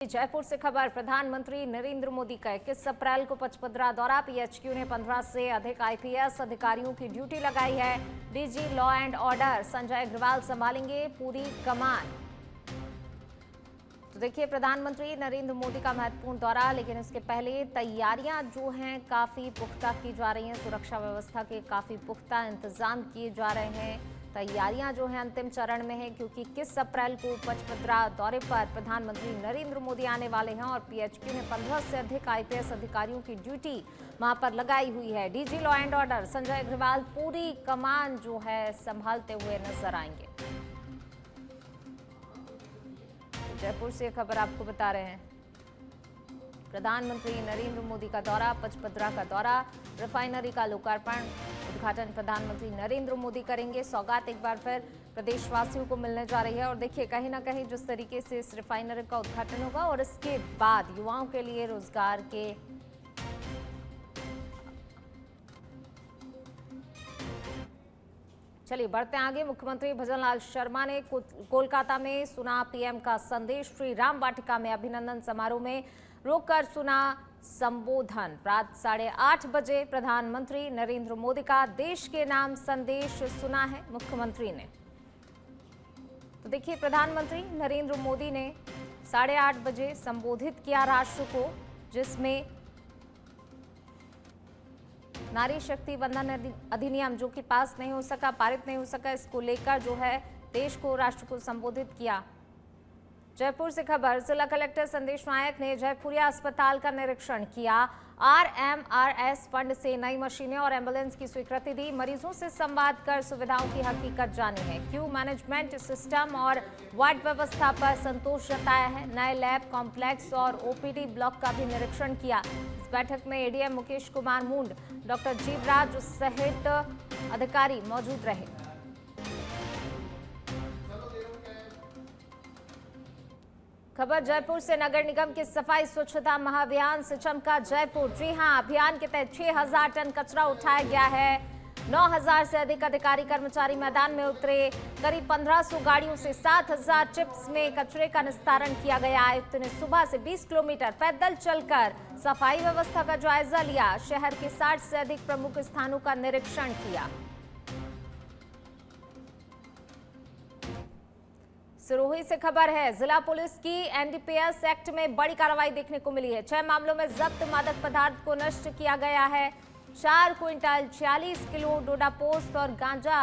जयपुर से खबर। प्रधानमंत्री नरेंद्र मोदी का 21 अप्रैल को पचपदरा दौरा। पीएचक्यू ने 15 से अधिक आईपीएस अधिकारियों की ड्यूटी लगाई है। DG law and order Sanjay Agarwal संभालेंगे पूरी कमान। तो देखिए, प्रधानमंत्री नरेंद्र मोदी का महत्वपूर्ण दौरा, लेकिन इसके पहले तैयारियां जो हैं काफी पुख्ता की जा रही हैं। सुरक्षा व्यवस्था के काफी पुख्ता इंतजाम किए जा रहे हैं। तैयारियां जो हैं अंतिम चरण में हैं, क्योंकि 21 अप्रैल को पचपदरा दौरे पर प्रधानमंत्री नरेंद्र मोदी आने वाले हैं और पीएचक्यू ने 15 से अधिक आईपीएस अधिकारियों की ड्यूटी वहां पर लगाई हुई है। DG law and order Sanjay Agarwal पूरी कमान जो है संभालते हुए नजर आएंगे। जयपुर से खबर आपको बता रहे हैं। प्रधानमंत्री नरेंद्र मोदी का दौरा, पचपदरा का दौरा, रिफाइनरी का लोकार्पण उद्घाटन प्रधानमंत्री नरेंद्र मोदी करेंगे। सौगात एक बार फिर प्रदेशवासियों को मिलने जा रही है और देखिए, कहीं ना कहीं जिस तरीके से इस रिफाइनरी का उद्घाटन होगा और इसके बाद युवाओं के लिए रोजगार के चलिए बढ़ते हैं आगे। मुख्यमंत्री भजनलाल शर्मा ने कोलकाता में सुना पीएम का संदेश। श्री राम वाटिका में अभिनंदन समारोह में रोककर सुना संबोधन। रात 8:30 बजे प्रधानमंत्री नरेंद्र मोदी का देश के नाम संदेश सुना है मुख्यमंत्री ने। तो देखिए, प्रधानमंत्री नरेंद्र मोदी ने 8:30 बजे संबोधित किया राष्ट्र को, जिसमें नारी शक्ति वंदन अधिनियम जो कि पास नहीं हो सका, पारित नहीं हो सका, इसको लेकर जो है देश को, राष्ट्र को संबोधित किया। जयपुर से खबर। जिला कलेक्टर संदेश नायक ने जयपुरिया अस्पताल का निरीक्षण किया। आरएमआरएस फंड से नई मशीनें और एम्बुलेंस की स्वीकृति दी। मरीजों से संवाद कर सुविधाओं की हकीकत जानी है। क्यू मैनेजमेंट सिस्टम और वार्ड व्यवस्था पर संतोष जताया है। नए लैब कॉम्प्लेक्स और ओपीडी ब्लॉक का भी निरीक्षण किया। इस बैठक में एडीएम मुकेश कुमार मुंड, डॉक्टर जीवराज सहित अधिकारी मौजूद रहे। खबर जयपुर से। नगर निगम की सफाई स्वच्छता महाअभियान से चमका जयपुर। जी हां, अभियान के तहत 6000 टन कचरा उठाया गया है। 9000 से अधिक अधिकारी कर्मचारी मैदान में उतरे। करीब 1500 गाड़ियों से 7000 चिप्स में कचरे का निस्तारण किया गया। आयुक्त ने सुबह से 20 किलोमीटर पैदल चलकर सफाई व्यवस्था का जायजा लिया। शहर के 60 से अधिक प्रमुख स्थानों का निरीक्षण किया। सिरोही से खबर है। जिला पुलिस की एनडीपीएस एक्ट में बड़ी कार्रवाई देखने को मिली है। 6 मामलों में जब्त मादक पदार्थ को नष्ट किया गया है। 4 क्विंटल 46 किलो डोडापोस्त और गांजा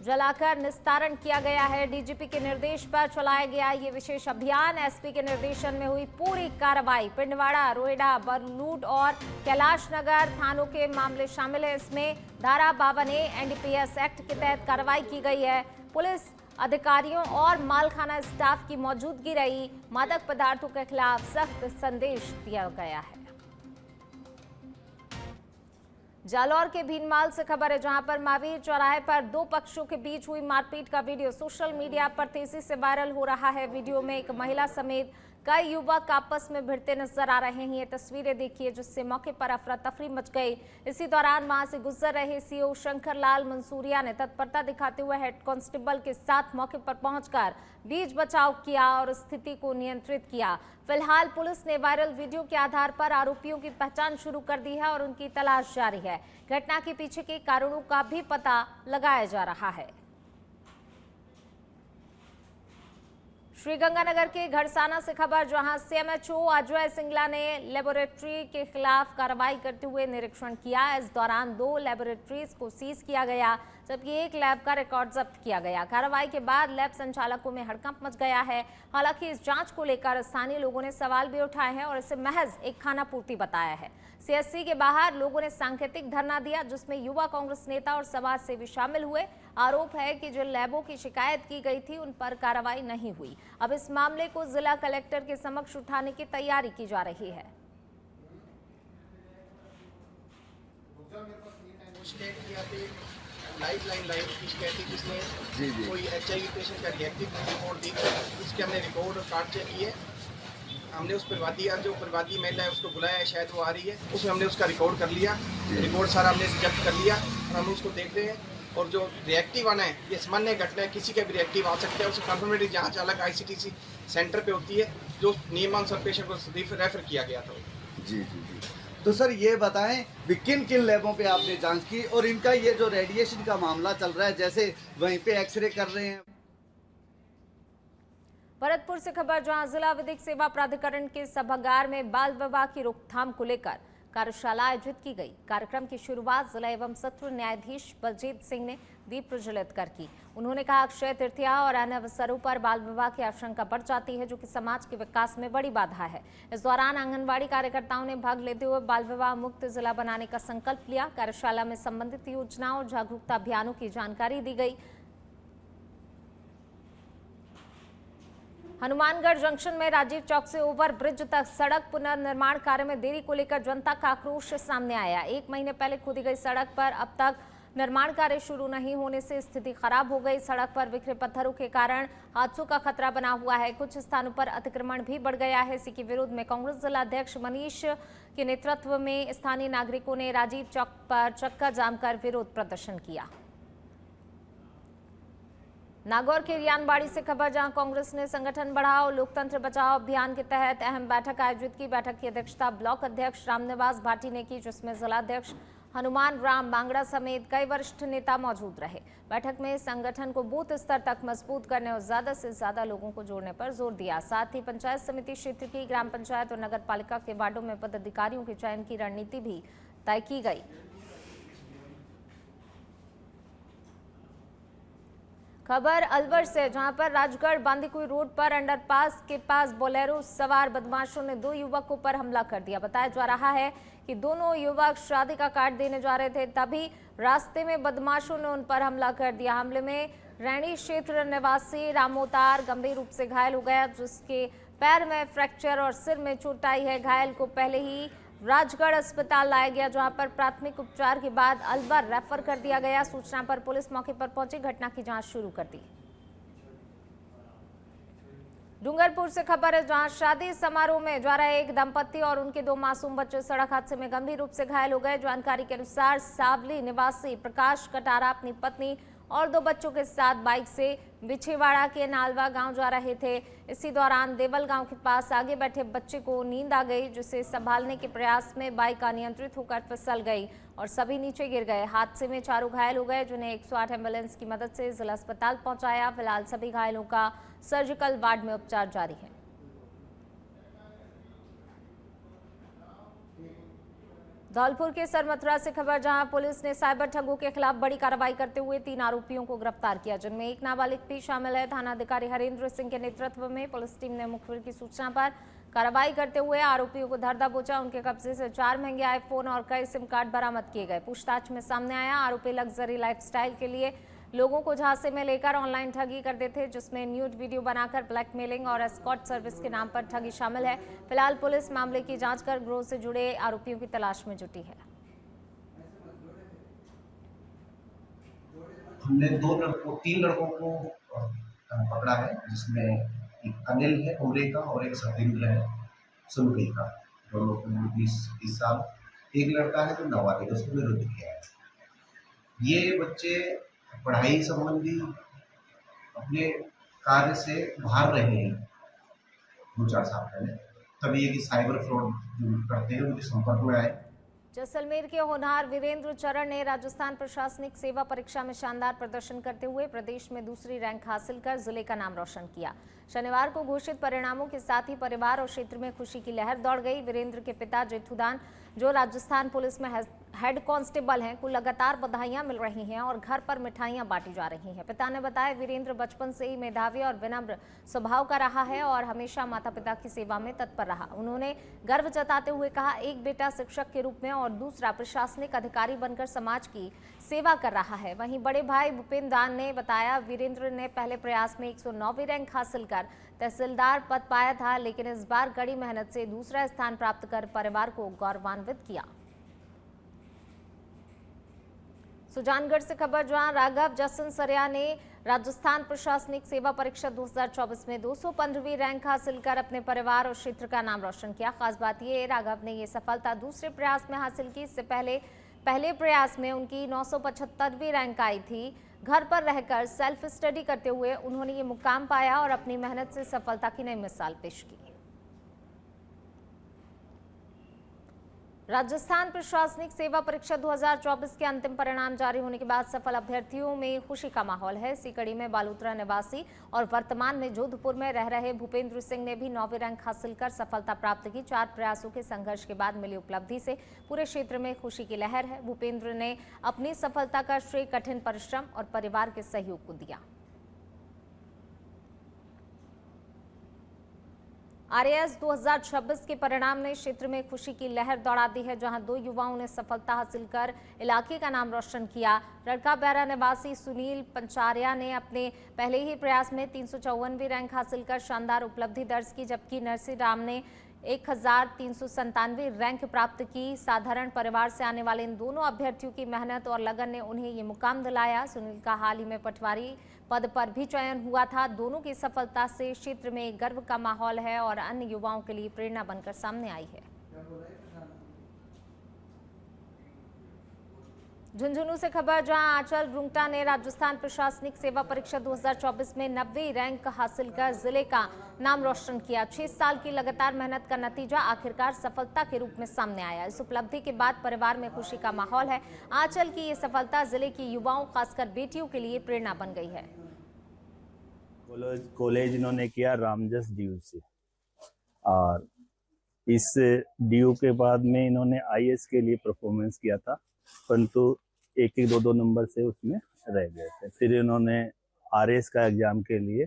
जलाकर निस्तारण किया गया है। डीजीपी के निर्देश पर चलाया गया ये विशेष अभियान। एसपी के निर्देशन में हुई पूरी कार्रवाई। पिंडवाड़ा, रोहिड़ा, बरलूड और कैलाश नगर थानों के मामले शामिल है। इसमें धारा 52A एनडीपीएस एक्ट के तहत कार्रवाई की गई है। पुलिस अधिकारियों और मालखाना स्टाफ की मौजूदगी रही। मादक पदार्थों के खिलाफ सख्त संदेश दिया गया है। जालौर के भीनमाल से खबर है, जहां पर महावीर चौराहे पर 2 पक्षों के बीच हुई मारपीट का वीडियो सोशल मीडिया पर तेजी से वायरल हो रहा है। वीडियो में एक महिला समेत कई युवक आपस में भिड़ते नजर आ रहे हैं। ये तस्वीरें देखिए, जिससे मौके पर अफरा तफरी मच गई। इसी दौरान वहां से गुजर रहे सीओ शंकर लाल मंसूरिया ने तत्परता दिखाते हुए हेड कांस्टेबल के साथ मौके पर पहुंचकर बीच बचाव किया और स्थिति को नियंत्रित किया। फिलहाल पुलिस ने वायरल वीडियो के आधार पर आरोपियों की पहचान शुरू कर दी है और उनकी तलाश जारी है। घटना के पीछे के कारणों का भी पता लगाया जा रहा है। श्रीगंगानगर के घड़साना से खबर, जहां सीएमएचओ अजय सिंगला ने लेबोरेटरी के खिलाफ कार्रवाई करते हुए निरीक्षण किया। इस दौरान 2 लेबोरेटरीज को सीज किया गया, जबकि एक लैब का रिकॉर्ड जब्त किया गया। कार्रवाई के बाद लैब संचालकों में हड़कंप मच गया है। हालांकि इस जांच को लेकर स्थानीय लोगों ने सवाल भी उठाए हैं और इसे महज एक खानापूर्ति बताया है। सीएससी के बाहर लोगों ने सांकेतिक धरना दिया, जिसमें युवा कांग्रेस नेता और समाज सेवी शामिल हुए। आरोप है कि जो लैबों की शिकायत की गई थी उन पर कार्रवाई नहीं हुई। अब इस मामले को जिला कलेक्टर के समक्ष उठाने की तैयारी की जा रही है। लाइफ की शिकायत थी, जिसने कोई HIV पेशेंट का रिएक्टिव रिपोर्ट दी, उसके हमने रिकॉर्ड कार्ड चेक किए। हमने उस परिवादी जो परिवादी महिला है उसको बुलाया है, शायद वो आ रही है, उसमें हमने उसका रिकॉर्ड कर लिया। रिकॉर्ड सारा हमने जब्त कर लिया और हम उसको देख रहे हैं। और जो रिएक्टिव आना है, ये सामान्य घटना है, किसी का भी रिएक्टिव आ सकता है। उसकी कंफर्मेटरी जांच अलग ICTC सेंटर पे होती है। जो नियमानुसार पेशेंट को रेफर किया गया था। जी जी जी। तो सर ये बताएं भी किन किन लैबों पे आपने जांच की और इनका ये जो रेडिएशन का मामला चल रहा है, जैसे वहीं पे एक्सरे कर रहे हैं। भरतपुर से खबर, जहां जिला विधिक सेवा प्राधिकरण के सभागार में बाल विवाह की रोकथाम को लेकर कार्यशाला आयोजित की गई। कार्यक्रम की शुरुआत जिला एवं सत्र न्यायाधीश बलजीत सिंह ने दीप प्रज्वलित कर की। उन्होंने कहा, अक्षय तृतीया और अन्य अवसरों पर बाल विवाह की आशंका बढ़ जाती है, जो कि समाज के विकास में बड़ी बाधा है। इस दौरान आंगनबाड़ी कार्यकर्ताओं ने भाग लेते हुए बाल विवाह मुक्त जिला बनाने का संकल्प लिया। कार्यशाला में संबंधित योजनाओं और जागरूकता अभियानों की जानकारी दी गई। हनुमानगढ़ जंक्शन में राजीव चौक से ओवर ब्रिज तक सड़क पुनर्निर्माण कार्य में देरी को लेकर जनता का आक्रोश सामने आया। 1 महीने पहले खोदी गई सड़क पर अब तक निर्माण कार्य शुरू नहीं होने से स्थिति खराब हो गई। सड़क पर बिखरे पत्थरों के कारण हादसों का खतरा बना हुआ है। कुछ स्थानों पर अतिक्रमण भी बढ़ गया है। इसी के विरोध में कांग्रेस जिला अध्यक्ष मनीष के नेतृत्व में स्थानीय नागरिकों ने राजीव चौक पर चक्का जाम कर विरोध प्रदर्शन किया। नागौर के रियानबाड़ी से खबर, जहां कांग्रेस ने संगठन बढ़ाओ लोकतंत्र बचाओ अभियान के तहत अहम बैठक आयोजित की। बैठक की अध्यक्षता ब्लॉक अध्यक्ष रामनिवास भाटी ने की, जिसमें जिलाध्यक्ष हनुमान राम बांगड़ा समेत कई वरिष्ठ नेता मौजूद रहे। बैठक में संगठन को बूथ स्तर तक मजबूत करने और ज्यादा से ज्यादा लोगों को जोड़ने पर जोर दिया। साथ ही पंचायत समिति क्षेत्र की, ग्राम पंचायत और नगर पालिका के वार्डों में पदाधिकारियों के चयन की रणनीति भी तय की गई। खबर अलवर से, जहां पर राजगढ़ बांदीकुई रोड पर अंडरपास के पास बोलेरो सवार बदमाशों ने 2 युवकों पर हमला कर दिया। बताया जा रहा है कि दोनों युवक शादी का कार्ड देने जा रहे थे, तभी रास्ते में बदमाशों ने उन पर हमला कर दिया। हमले में रैणी क्षेत्र निवासी रामोतार गंभीर रूप से घायल हो गया, जिसके पैर में फ्रैक्चर और सिर में चोट आई है। घायल को पहले ही राजगढ़ अस्पताल लाया गया, जहां पर प्राथमिक उपचार के बाद अलवर रेफर कर दिया गया। सूचना पर पुलिस मौके पर पहुंची, घटना की जांच शुरू कर दी। डूंगरपुर से खबर है, जहां शादी समारोह में जा रहे एक दंपति और उनके 2 मासूम बच्चे सड़क हादसे में गंभीर रूप से घायल हो गए। जानकारी के अनुसार सावली निवासी प्रकाश कटारा अपनी पत्नी और 2 बच्चों के साथ बाइक से बिछेवाड़ा के नालवा गांव जा रहे थे। इसी दौरान देवल गांव के पास आगे बैठे बच्चे को नींद आ गई, जिसे संभालने के प्रयास में बाइक अनियंत्रित होकर फिसल गई और सभी नीचे गिर गए। हादसे में 4 घायल हो गए, जिन्हें 108 एम्बुलेंस की मदद से जिला अस्पताल पहुंचाया। फिलहाल सभी घायलों का सर्जिकल वार्ड में उपचार जारी है। धौलपुर के सरमथुरा से खबर, जहां पुलिस ने साइबर ठगों के खिलाफ बड़ी कार्रवाई करते हुए 3 आरोपियों को गिरफ्तार किया, जिनमें एक नाबालिग भी शामिल है। थानाधिकारी हरेंद्र सिंह के नेतृत्व में पुलिस टीम ने मुखबिर की सूचना पर कार्रवाई करते हुए आरोपियों को धर दबोचा। उनके कब्जे से 4 महंगे आईफोन और कई सिम कार्ड बरामद किए गए। पूछताछ में सामने आया, आरोपी लग्जरी लाइफस्टाइल के लिए लोगों को झांसे में लेकर ऑनलाइन ठगी करते थे, जिसमें न्यूड वीडियो बनाकर ब्लैकमेलिंग और एस्कॉर्ट सर्विस के नाम पर ठगी शामिल है। फिलहाल पुलिस मामले की जांच कर गिरोह से जुड़े आरोपियों की तलाश में जुटी है। हमने 3 लड़कों को पकड़ा है, जिसमें एक अनिल है उमरे का और एक सतेंद्र है सुनके का, दोनों की उम्र 20 साल। एक लड़का है जो नाबालिग, उसको विरुद्ध किया है। ये बच्चे पढ़ाई संबंधी अपने कार्य से बाहर रहे हैं 2-4 साल पहले, तभी ये कि साइबर फ्रॉड जो करते हैं उनके संपर्क में आए। जैसलमेर के होनहार वीरेंद्र चरण ने राजस्थान प्रशासनिक सेवा परीक्षा में शानदार प्रदर्शन करते हुए प्रदेश में दूसरी रैंक हासिल कर जिले का नाम रोशन किया। शनिवार को घोषित परिणामों के साथ ही परिवार और क्षेत्र में खुशी की लहर दौड़ गई। वीरेंद्र के पिता जेठूदान, जो राजस्थान पुलिस में हेड कांस्टेबल हैं, को लगातार बधाइयां मिल रही हैं और घर पर मिठाइयां बांटी जा रही हैं। पिता ने बताया, वीरेंद्र बचपन से ही मेधावी और विनम्र स्वभाव का रहा है और हमेशा माता पिता की सेवा में तत्पर रहा। उन्होंने गर्व जताते हुए कहा, एक बेटा शिक्षक के रूप में और दूसरा प्रशासनिक अधिकारी बनकर समाज की सेवा कर रहा है। वहीं बड़े भाई भूपेंद्र दान ने बताया, वीरेंद्र ने पहले प्रयास में 109वीं रैंक हासिल कर तहसीलदार पद पाया था, लेकिन इस बार कड़ी मेहनत से दूसरा स्थान प्राप्त कर परिवार को गौरवान्वित किया। सुजानगढ़ से खबर, जहां राघव जसन सरिया ने राजस्थान प्रशासनिक सेवा परीक्षा 2024 में 215वीं रैंक हासिल कर अपने परिवार और क्षेत्र का नाम रोशन किया। खास बात यह, राघव ने यह सफलता दूसरे प्रयास में हासिल की। इससे पहले प्रयास में उनकी 975वीं रैंक आई थी। घर पर रहकर सेल्फ स्टडी करते हुए उन्होंने ये मुकाम पाया और अपनी मेहनत से सफलता की नई मिसाल पेश की। राजस्थान प्रशासनिक सेवा परीक्षा 2024 के अंतिम परिणाम जारी होने के बाद सफल अभ्यर्थियों में खुशी का माहौल है। इसी कड़ी में बालोतरा निवासी और वर्तमान में जोधपुर में रह रहे भूपेंद्र सिंह ने भी 9वीं रैंक हासिल कर सफलता प्राप्त की। 4 प्रयासों के संघर्ष के बाद मिली उपलब्धि से पूरे क्षेत्र में खुशी की लहर है। भूपेंद्र ने अपनी सफलता का श्रेय कठिन परिश्रम और परिवार के सहयोग को दिया। आरएएस 2026 के परिणाम ने क्षेत्र में खुशी की लहर दौड़ा दी है, जहां 2 युवाओं ने सफलता हासिल कर इलाके का नाम रोशन किया। रड़का बैरा निवासी सुनील पंचारिया ने अपने पहले ही प्रयास में 354वीं रैंक हासिल कर शानदार उपलब्धि दर्ज की, जबकि नरसी राम ने 1397 रैंक प्राप्त की। साधारण परिवार से आने वाले इन दोनों अभ्यर्थियों की मेहनत और लगन ने उन्हें ये मुकाम दिलाया। सुनील का हाल ही में पटवारी पद पर भी चयन हुआ था। दोनों की सफलता से क्षेत्र में गर्व का माहौल है और अन्य युवाओं के लिए प्रेरणा बनकर सामने आई है। झुंझुनू से खबर, जहां आंचल रुंगटा ने राजस्थान प्रशासनिक सेवा परीक्षा 2024 में 90वीं रैंक हासिल कर जिले का नाम रोशन किया। 6 साल की लगातार मेहनत का नतीजा आखिरकार सफलता के रूप में सामने आया। इस उपलब्धि के बाद परिवार में खुशी का माहौल है। आंचल की ये सफलता जिले की युवाओं, खासकर बेटियों के लिए प्रेरणा बन गई है। कॉलेज इन्होंने किया रामजस डीयू से, और इस डीयू के बाद में इन्होंने आईएएस के लिए परफॉर्मेंस किया था, परंतु 1-2 नंबर से उसमें रह गए थे। फिर इन्होंने आरएएस का एग्जाम के लिए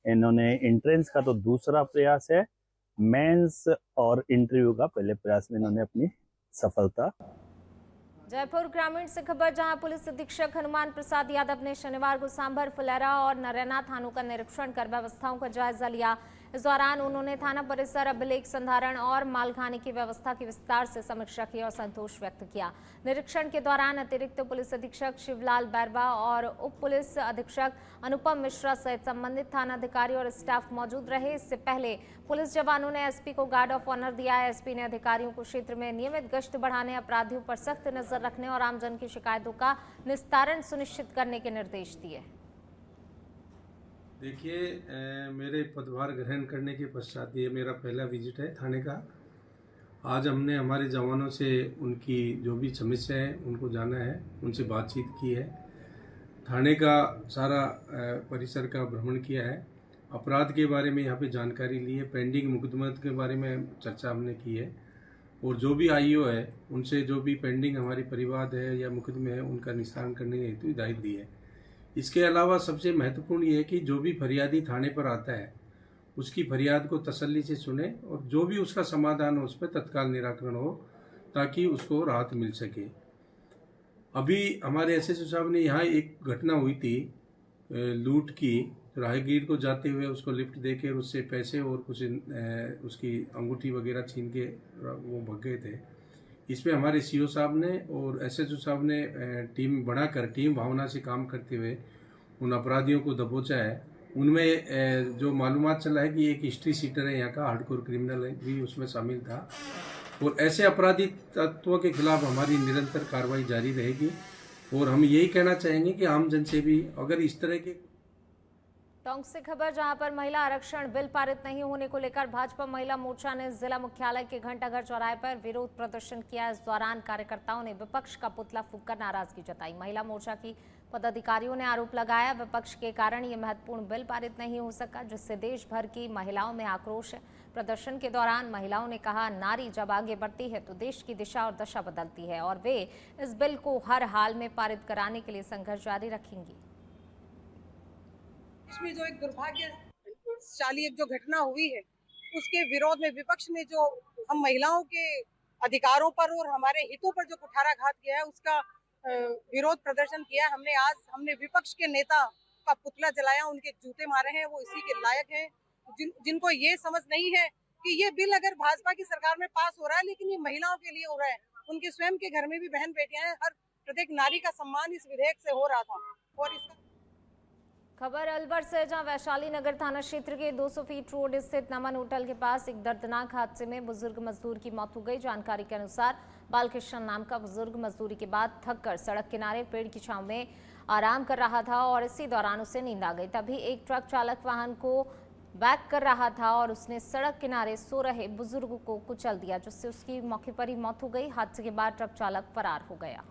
इन्होंने एंट्रेंस का तो दूसरा प्रयास है, मेंस और इंटरव्यू का पहले प्रयास में इन्होंने अपनी सफलता। जयपुर ग्रामीण से खबर, जहां पुलिस अधीक्षक हनुमान प्रसाद यादव ने शनिवार को सांभर, फुलेरा और नरैना थानों का निरीक्षण कर व्यवस्थाओं का जायजा लिया। इस दौरान उन्होंने थाना परिसर, अभिलेख संधारण और मालखाने की व्यवस्था की विस्तार से समीक्षा की और संतोष व्यक्त किया। निरीक्षण के दौरान अतिरिक्त पुलिस अधीक्षक शिवलाल बैरवा और उप पुलिस अधीक्षक अनुपम मिश्रा सहित संबंधित थाना अधिकारी और स्टाफ मौजूद रहे। इससे पहले पुलिस जवानों ने एसपी को गार्ड ऑफ ऑनर दिया। एसपी ने अधिकारियों को क्षेत्र में नियमित गश्त बढ़ाने, अपराधियों पर सख्त नजर रखने और आमजन की शिकायतों का निस्तारण सुनिश्चित करने के निर्देश दिए। देखिए, मेरे पदभार ग्रहण करने के पश्चात ये मेरा पहला विजिट है थाने का। आज हमने हमारे जवानों से उनकी जो भी समस्या है उनको जाना है, उनसे बातचीत की है, थाने का सारा परिसर का भ्रमण किया है, अपराध के बारे में यहाँ पे जानकारी ली है, पेंडिंग मुकदमे के बारे में चर्चा हमने की है, और जो भी आईओ है उनसे जो भी पेंडिंग हमारी परिवाद है या मुकदमे है उनका निस्तारण करने के हेतु हिदायत दी है। इसके अलावा सबसे महत्वपूर्ण ये है कि जो भी फरियादी थाने पर आता है उसकी फरियाद को तसल्ली से सुने और जो भी उसका समाधान हो उस पर तत्काल निराकरण हो, ताकि उसको राहत मिल सके। अभी हमारे एसएसओ साहब ने यहाँ एक घटना हुई थी लूट की, राहगीर को जाते हुए उसको लिफ्ट देकर उससे पैसे और कुछ उसकी अंगूठी वगैरह छीन के वो भग गए थे। इसमें हमारे सीओ साहब ने और एसएचओ साहब ने टीम बनाकर टीम भावना से काम करते हुए उन अपराधियों को दबोचा है। उनमें जो मालूमात चला है कि एक हिस्ट्री सीटर है यहाँ का, हार्डकोर क्रिमिनल भी उसमें शामिल था, और ऐसे अपराधी तत्वों के खिलाफ हमारी निरंतर कार्रवाई जारी रहेगी। और हम यही कहना चाहेंगे कि आम जन से भी अगर इस तरह के टोंक से खबर, जहां पर महिला आरक्षण बिल पारित नहीं होने को लेकर भाजपा महिला मोर्चा ने जिला मुख्यालय के घंटाघर चौराहे पर विरोध प्रदर्शन किया। इस दौरान कार्यकर्ताओं ने विपक्ष का पुतला फूंककर नाराजगी जताई। महिला मोर्चा की पदाधिकारियों ने आरोप लगाया, विपक्ष के कारण ये महत्वपूर्ण बिल पारित नहीं हो सका, जिससे देश भर की महिलाओं में आक्रोश है। प्रदर्शन के दौरान महिलाओं ने कहा, नारी जब आगे बढ़ती है तो देश की दिशा और दशा बदलती है और वे इस बिल को हर हाल में पारित कराने के लिए संघर्ष जारी रखेंगी। इसमें जो एक दुर्भाग्यशाली एक जो घटना हुई है उसके विरोध में विपक्ष ने जो हम महिलाओं के अधिकारों पर और हमारे हितों पर जो कुठाराघात किया है उसका विरोध प्रदर्शन किया। हमने विपक्ष के नेता का पुतला जलाया, उनके जूते मारे हैं, वो इसी के लायक हैं। जिनको ये समझ नहीं है कि ये बिल अगर भाजपा की सरकार में पास हो रहा है लेकिन ये महिलाओं के लिए हो रहा है, उनके स्वयं के घर में भी बहन बेटियां हैं, हर प्रत्येक नारी का सम्मान इस विधेयक से हो रहा था। और इसका खबर अलवर से, जहां वैशाली नगर थाना क्षेत्र के 200 फीट रोड स्थित नमन होटल के पास एक दर्दनाक हादसे में बुजुर्ग मजदूर की मौत हो गई। जानकारी के अनुसार बालकृष्ण नाम का बुजुर्ग मजदूरी के बाद थककर सड़क किनारे पेड़ की छांव में आराम कर रहा था और इसी दौरान उसे नींद आ गई। तभी एक ट्रक चालक वाहन को बैक कर रहा था और उसने सड़क किनारे सो रहे बुजुर्ग को कुचल दिया, जिससे उसकी मौके पर ही मौत हो गई। हादसे के बाद ट्रक चालक फरार हो गया।